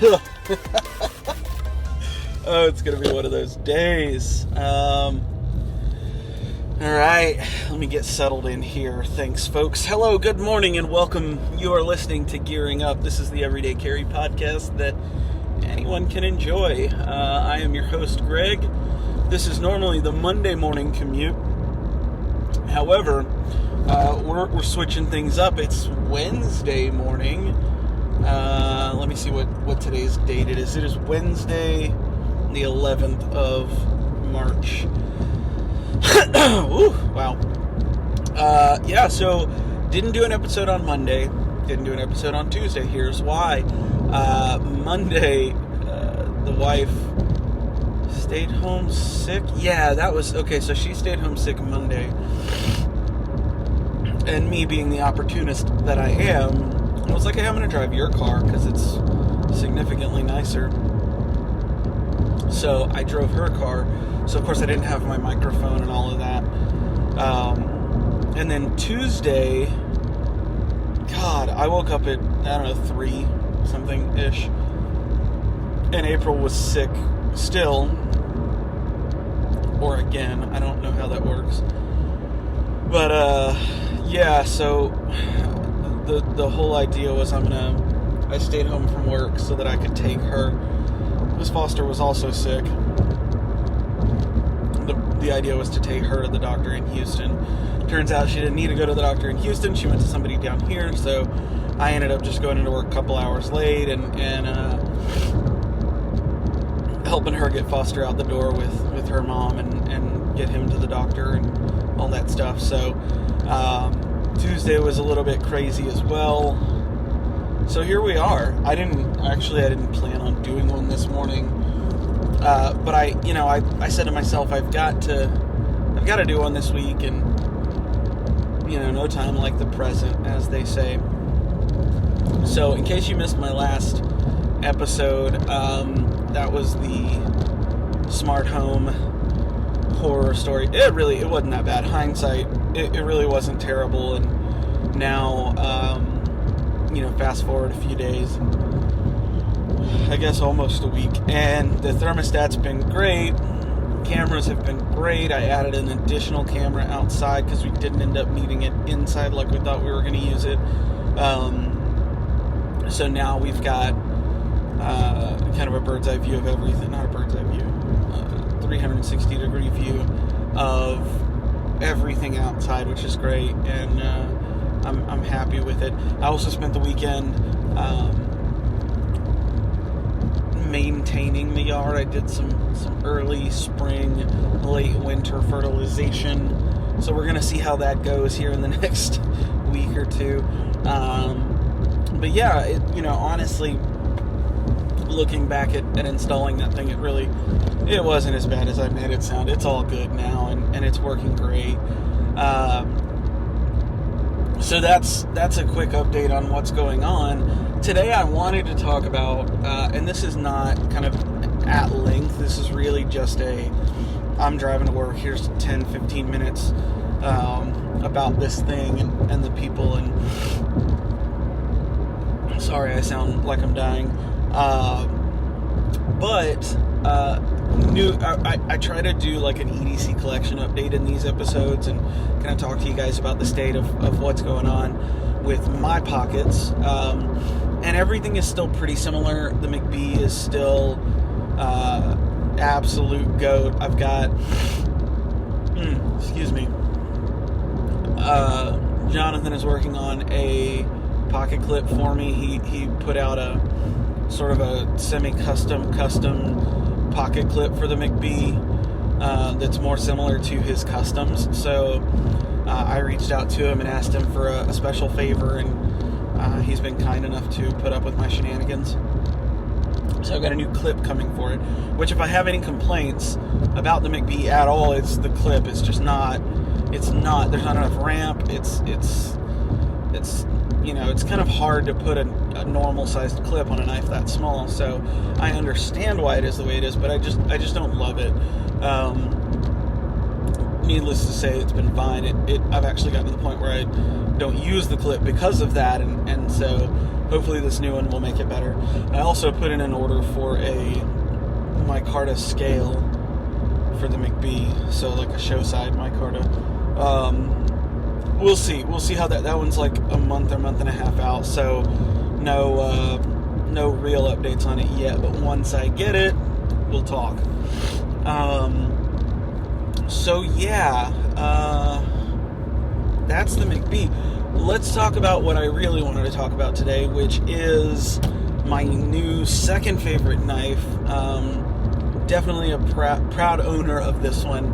Oh, it's going to be one of those days. All right, let me get settled in here. Thanks, folks. Hello, good morning, and welcome. You are listening to Gearing Up. This is the Everyday Carry podcast that anyone can enjoy. I am your host, Greg. This is normally the Monday morning commute. However, we're switching things up. It's Wednesday morning. Let me see what today's date it is. It is Wednesday, the 11th of March. Ooh, wow. So didn't do an episode on Monday. Didn't do an episode on Tuesday. Here's why. Monday, the wife stayed home sick. Yeah, that was okay. So she stayed home sick Monday, and me being the opportunist that I am, I was like, hey, I'm going to drive your car because it's significantly nicer. So I drove her car. So, of course, I didn't have my microphone and all of that. And then Tuesday, God, I woke up at, 3 something-ish. And April was sick still. Or again, I don't know how that works. But, so the whole idea was I stayed home from work so that I could take her. Miss Foster was also sick. The idea was to take her to the doctor in Houston. Turns out she didn't need to go to the doctor in Houston. She went to somebody down here, so I ended up just going into work a couple hours late and helping her get Foster out the door with her mom and get him to the doctor and all that stuff. So Tuesday was a little bit crazy as well. So here we are. I didn't plan on doing one this morning. But I said to myself, I've got to do one this week, and no time like the present, as they say. So, in case you missed my last episode, that was the smart home horror story. It wasn't that bad. Hindsight, it really wasn't terrible. And now, fast forward a few days. I guess almost a week, and the thermostat's been great. Cameras have been great. I added an additional camera outside because we didn't end up needing it inside like we thought we were going to use it. So now we've got kind of a bird's eye view of everything. Not a bird's eye view, 360 degree view of everything outside, which is great, and I'm happy with it. I also spent the weekend maintaining the yard. I did some early spring, late winter fertilization. So we're going to see how that goes here in the next week or two. But yeah, honestly, looking back at installing that thing, it wasn't as bad as I made it sound. It's all good now, and it's working great. So that's a quick update on what's going on. Today I wanted to talk about, and this is not kind of at length, this is really just I'm driving to work, here's 10-15 minutes about this thing and the people, and sorry I sound like I'm dying, but I try to do like an EDC collection update in these episodes and kind of talk to you guys about the state of what's going on with my pockets. And everything is still pretty similar. The McBee is still absolute GOAT. I've got, Jonathan is working on a pocket clip for me. He put out a sort of a semi-custom pocket clip for the McBee that's more similar to his customs. So I reached out to him and asked him for a special favor, and he's been kind enough to put up with my shenanigans. So I've got a new clip coming for it, which if I have any complaints about the McBee at all, it's the clip. It's just not, there's not enough ramp. It's kind of hard to put a normal sized clip on a knife that small. So I understand why it is the way it is, but I just don't love it. needless to say, it's been fine. I've actually gotten to the point where I don't use the clip because of that, and so hopefully this new one will make it better. I also put in an order for a micarta scale for the McBee, so like a show side micarta. We'll see how that one's like a month and a half out, so no real updates on it yet, but once I get it, we'll talk. So yeah, that's the McBee. Let's talk about what I really wanted to talk about today, which is my new second favorite knife. Definitely a proud owner of this one.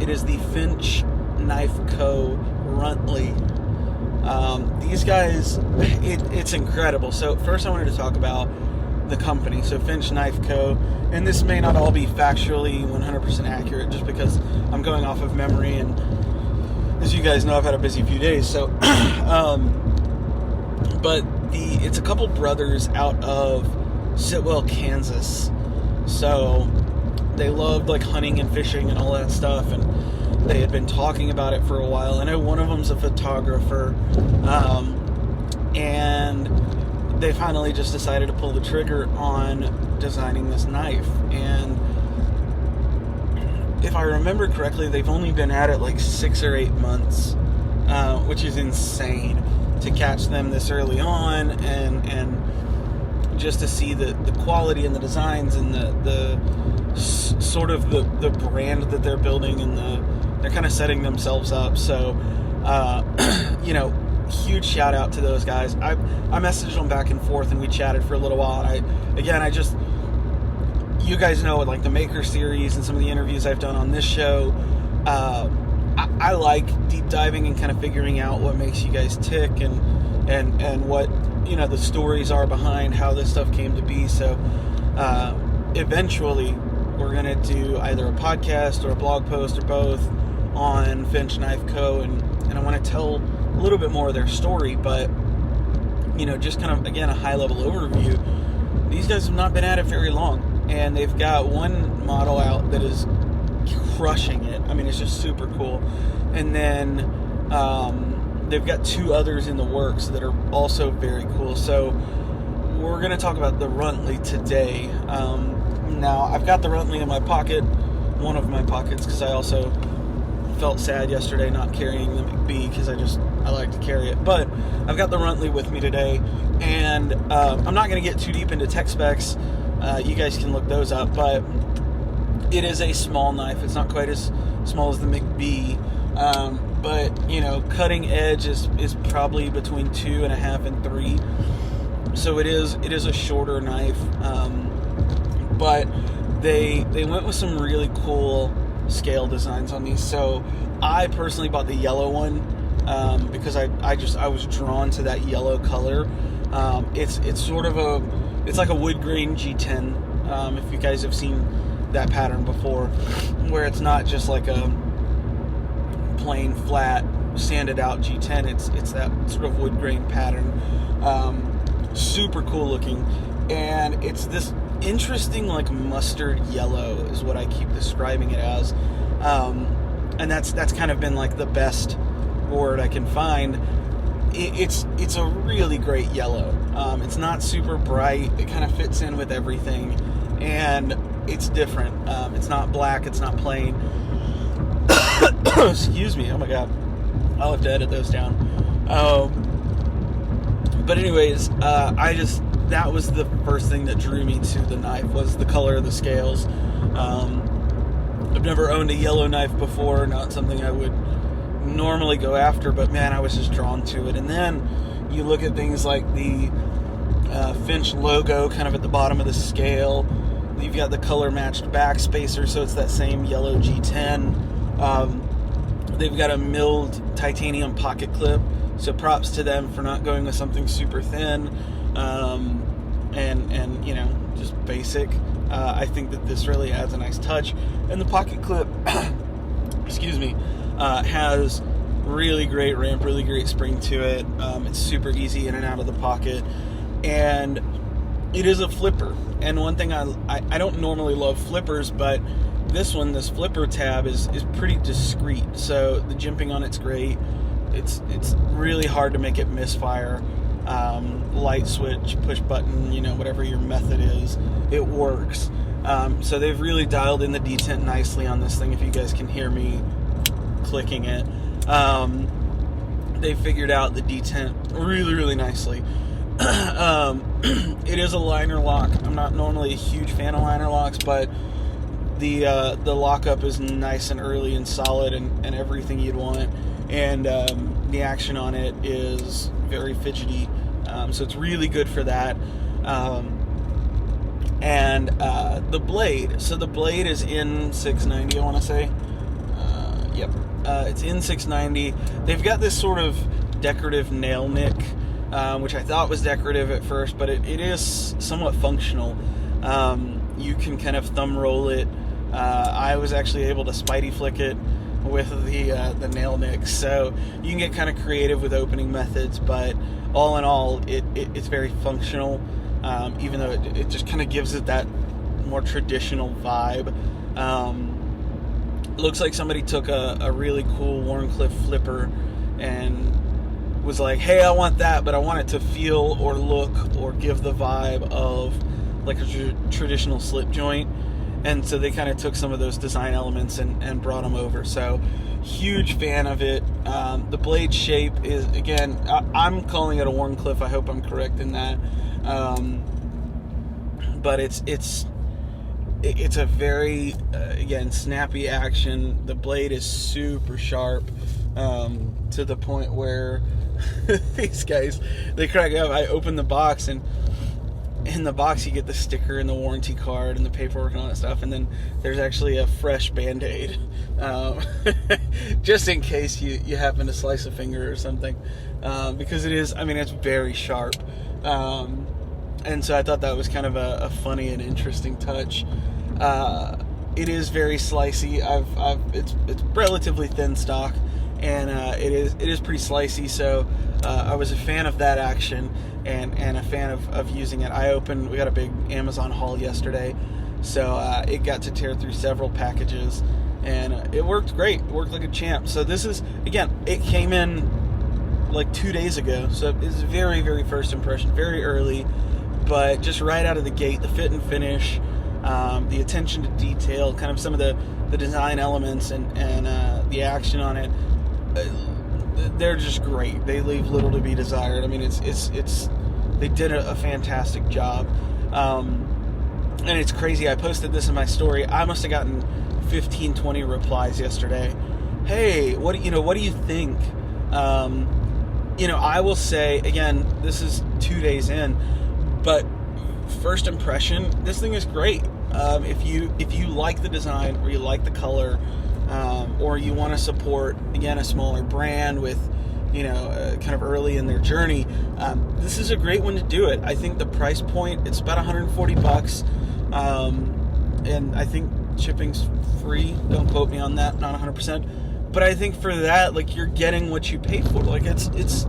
It is the Finch Knife Co. Runtley. These guys, it's incredible. So first I wanted to talk about the company. So Finch Knife Co. And this may not all be factually 100% accurate just because I'm going off of memory, and as you guys know, I've had a busy few days. So, but it's a couple brothers out of Sitwell, Kansas. So they loved like hunting and fishing and all that stuff, and they had been talking about it for a while. I know one of them's a photographer, and they finally just decided to pull the trigger on designing this knife. And if I remember correctly, they've only been at it like 6 or 8 months, which is insane to catch them this early on, and just to see the quality and the designs and the sort of the brand that they're building, and they're kind of setting themselves up. So, huge shout out to those guys. I messaged them back and forth, and we chatted for a little while. And you guys know, like the Maker series and some of the interviews I've done on this show, I like deep diving and kind of figuring out what makes you guys tick, and what the stories are behind how this stuff came to be. So eventually we're gonna do either a podcast or a blog post or both on Finch Knife Co. and I want to tell a little bit more of their story, but just kind of, again, a high level overview. These guys have not been at it very long, and they've got one model out that is crushing it. I mean, it's just super cool. And then they've got 2 others in the works that are also very cool. So we're going to talk about the Runtley today. Now, I've got the Runtley in my pocket, one of my pockets, because I also felt sad yesterday not carrying the McBee, because I like to carry it. But I've got the Runtley with me today, and I'm not going to get too deep into tech specs. You guys can look those up, but it is a small knife. It's not quite as small as the McBee, but cutting edge is probably between 2.5 and 3. So it is a shorter knife, but they went with some really cool scale designs on these. So I personally bought the yellow one because I was drawn to that yellow color. It's sort of it's like a wood grain G10, if you guys have seen that pattern before, where it's not just like a plain flat sanded out G10. It's that sort of wood grain pattern. Super cool looking, and it's this interesting like mustard yellow is what I keep describing it as, and that's kind of been like the best word I can find. It's a really great yellow. It's not super bright. It kind of fits in with everything, and it's different. It's not black. It's not plain. Excuse me. Oh my god. I'll have to edit those down. But anyways, that was the first thing that drew me to the knife, was the color of the scales. I've never owned a yellow knife before, not something I would normally go after, but man, I was just drawn to it. And then you look at things like the Finch logo kind of at the bottom of the scale. You've got the color matched back spacer, so it's that same yellow G10. They've got a milled titanium pocket clip, so props to them for not going with something super thin, and just basic. I think that this really adds a nice touch, and the pocket clip excuse me, has really great ramp, really great spring to it. It's super easy in and out of the pocket, and it is a flipper. And one thing I don't normally love flippers, but this flipper tab is pretty discreet, so the jimping on it's great. It's really hard to make it misfire. Light switch, push button, whatever your method is, it works. So they've really dialed in the detent nicely on this thing. If you guys can hear me clicking it, they figured out the detent really, really nicely. It is a liner lock. I'm not normally a huge fan of liner locks, but the lockup is nice and early and solid and everything you'd want. And the action on it is very fidgety, so it's really good for that. And the blade. So the blade is in 690, I want to say. Yep. It's in 690. They've got this sort of decorative nail nick, which I thought was decorative at first, but it is somewhat functional. You can kind of thumb roll it. I was actually able to spidey flick it with the nail nick, so you can get kind of creative with opening methods, but all in all, it's very functional, even though it just kind of gives it that more traditional vibe. Looks like somebody took a really cool Wharncliffe flipper and was like, hey, I want that, but I want it to feel or look or give the vibe of like a traditional slip joint. And so they kind of took some of those design elements and brought them over. So huge fan of it. The blade shape is, again, I'm calling it a Wharncliffe. I hope I'm correct in that. But it's a very, again, snappy action. The blade is super sharp, to the point where these guys, they crack up. I open the box, and in the box you get the sticker and the warranty card and the paperwork and all that stuff, and then there's actually a fresh Band-Aid, just in case you happen to slice a finger or something, because it's very sharp. And so I thought that was kind of a funny and interesting touch. It is very slicey. It's relatively thin stock, and it is pretty slicey. So I was a fan of that action and a fan of using it. We got a big Amazon haul yesterday, so it got to tear through several packages, and it worked great. It worked like a champ. So this is, again, it came in like 2 days ago, so it's very, very first impression, very early. But just right out of the gate, the fit and finish, the attention to detail, kind of some of the design elements and the action on it, they're just great. They leave little to be desired. I mean, they did a fantastic job. And it's crazy. I posted this in my story. I must have gotten 15, 20 replies yesterday. Hey, what do you think? I will say, again, this is 2 days in, but first impression, this thing is great. If you like the design, or you like the color, or you want to support, again, a smaller brand with, kind of early in their journey, this is a great one to do it. I think the price point, it's about $140, and I think shipping's free. Don't quote me on that, not 100%. But I think for that, like, you're getting what you pay for. Like, it's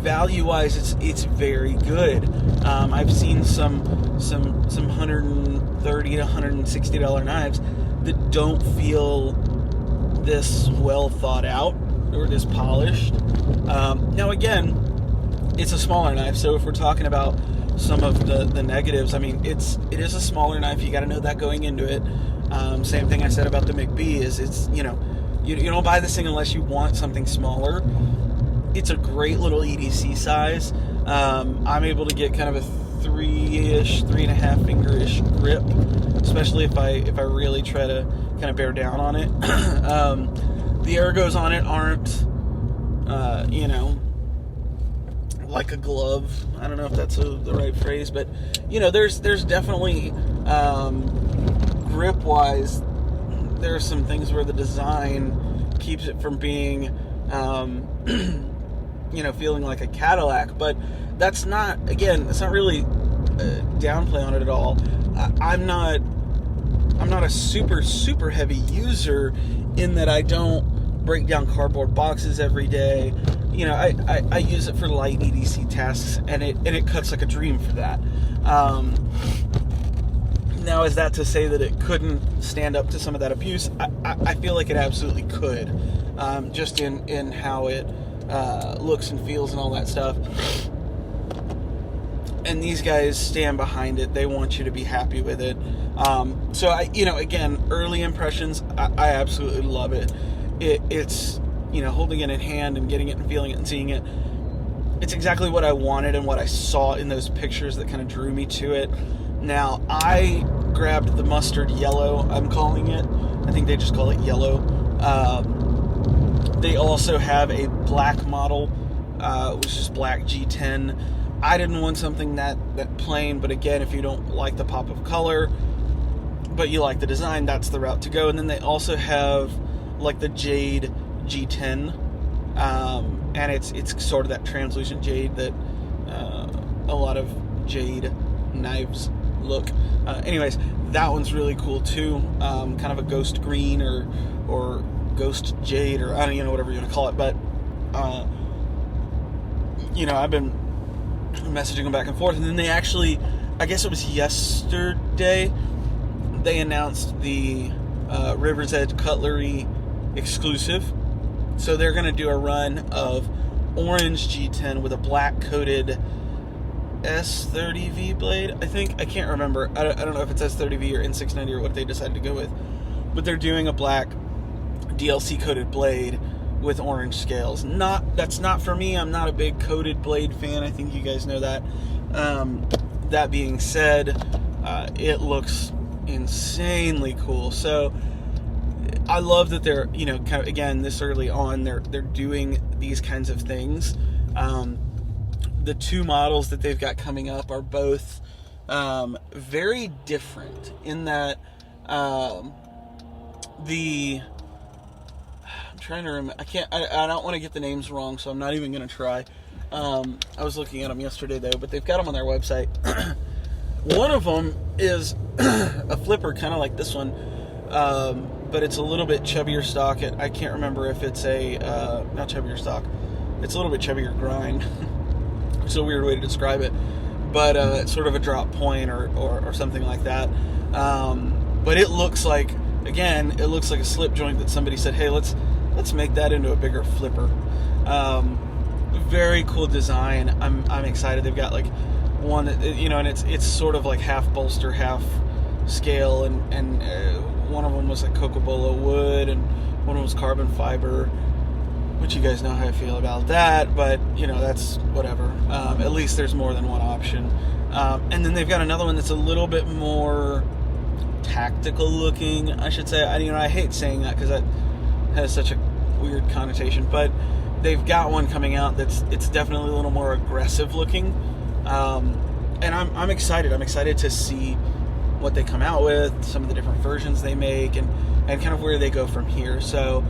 value-wise, it's very good. I've seen some $130 to $160 knives that don't feel this well thought out or this polished. Now, again, it's a smaller knife, so if we're talking about some of the negatives, I mean, it is a smaller knife. You got to know that going into it. Same thing I said about the McBee is you don't buy this thing unless you want something smaller. It's a great little EDC size. I'm able to get kind of a 3.5 finger-ish grip, especially if I really try to kind of bear down on it. The ergos on it aren't, like a glove. I don't know if that's the right phrase, but there's definitely grip-wise, there are some things where the design keeps it from being, feeling like a Cadillac, but that's not really downplay on it at all. I'm not a super heavy user in that I don't break down cardboard boxes every day. I use it for light EDC tasks, and it cuts like a dream for that. Now, is that to say that it couldn't stand up to some of that abuse? I feel like it absolutely could, just in how it looks and feels and all that stuff. And these guys stand behind it. They want you to be happy with it. So again, early impressions, I absolutely love it. It's holding it in hand and getting it and feeling it and seeing it. It's exactly what I wanted and what I saw in those pictures that kind of drew me to it. Now, I grabbed the mustard yellow, I'm calling it. I think they just call it yellow. They also have a black model, which is black G10. I didn't want something that plain, but again, if you don't like the pop of color, but you like the design, that's the route to go. And then they also have like the jade G10, and it's sort of that translucent jade that a lot of jade knives look. Anyways, that one's really cool too. Kind of a ghost green or ghost jade, or I don't know, whatever you want to call it. But I've been messaging them back and forth, and then they actually, I guess it was yesterday, they announced the River's Edge Cutlery exclusive. So they're going to do a run of orange G10 with a black coated S30V blade, I think. I can't remember. I don't know if it's S30V or N690 or what they decided to go with. But they're doing a black DLC coated blade with orange scales. That's not for me. I'm not a big coated blade fan. I think you guys know that. That being said, it looks insanely cool. So I love that they're, kind of, again, this early on, they're doing these kinds of things. The two models that they've got coming up are both very different in that I'm trying to remember. I don't want to get the names wrong, so I'm not even going to try. I was looking at them yesterday, though, but they've got them on their website. One of them is a flipper, kind of like this one, but it's a little bit chubbier stock. I can't remember if it's not chubbier stock. It's a little bit chubbier grind. It's a weird way to describe it, but it's sort of a drop point or something like that. But it looks like, again, it looks like a slip joint that somebody said, hey, let's make that into a bigger flipper. Very cool design. I'm excited. They've got like one that, and it's sort of like half bolster, half scale, and one of them was like cocobolo wood, and one of them was carbon fiber, which you guys know how I feel about that, but that's whatever. At least there's more than one option. And then they've got another one that's a little bit more tactical looking, I should say. I hate saying that because that has such a weird connotation, but they've got one coming out it's definitely a little more aggressive looking. And I'm excited. I'm excited to see what they come out with, some of the different versions they make, and kind of where they go from here. So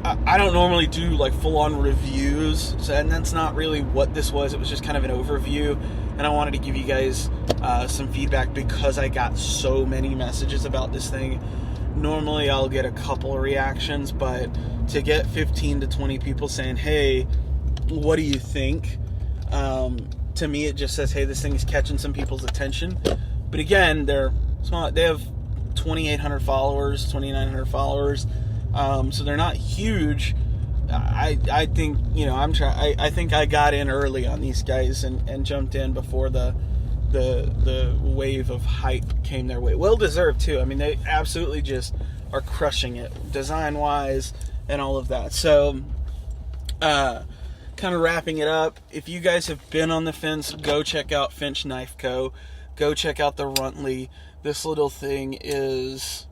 I don't normally do like full-on reviews, and that's not really what this was. It was just kind of an overview, and I wanted to give you guys some feedback because I got so many messages about this thing. Normally I'll get a couple of reactions, but to get 15 to 20 people saying, hey, what do you think? To me it just says, hey, this thing is catching some people's attention. But again, they're small. They have 2,800 followers, 2,900 followers. So they're not huge. I think, I think I got in early on these guys and jumped in before the wave of hype came their way. Well deserved too. I mean, they absolutely just are crushing it design wise and all of that. So, kind of wrapping it up. If you guys have been on the fence, go check out Finch Knife Co. Go check out the Runtley. This little thing is,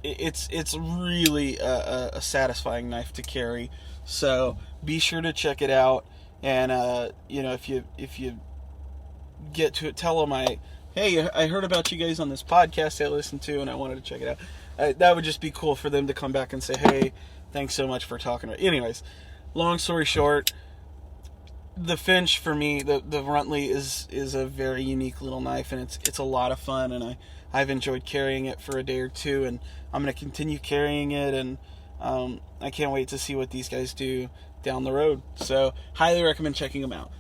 it's really a satisfying knife to carry. So be sure to check it out. And if you get to it, tell them hey, I heard about you guys on this podcast I listened to, and I wanted to check it out. That would just be cool for them to come back and say, hey, thanks so much for talking about it. Anyways, long story short, the Finch for me, the Runtley is a very unique little knife, and it's a lot of fun, and I've enjoyed carrying it for a day or two, and I'm going to continue carrying it, and I can't wait to see what these guys do down the road. So highly recommend checking them out.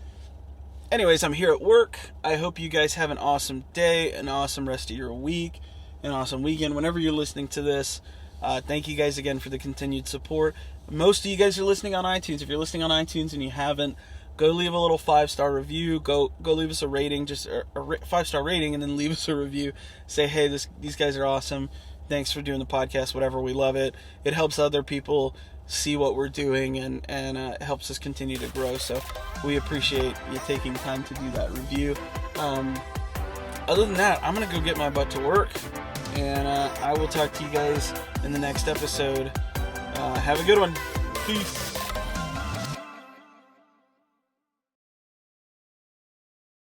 Anyways, I'm here at work. I hope you guys have an awesome day, an awesome rest of your week, an awesome weekend. Whenever you're listening to this, thank you guys again for the continued support. Most of you guys are listening on iTunes. If you're listening on iTunes and you haven't, go leave a little 5-star review. Go leave us a rating, just a 5-star rating, and then leave us a review. Say, hey, these guys are awesome. Thanks for doing the podcast, whatever. We love it. It helps other people see what we're doing, and it helps us continue to grow. So we appreciate you taking time to do that review. Other than that, I'm going to go get my butt to work, and I will talk to you guys in the next episode. Have a good one. Peace.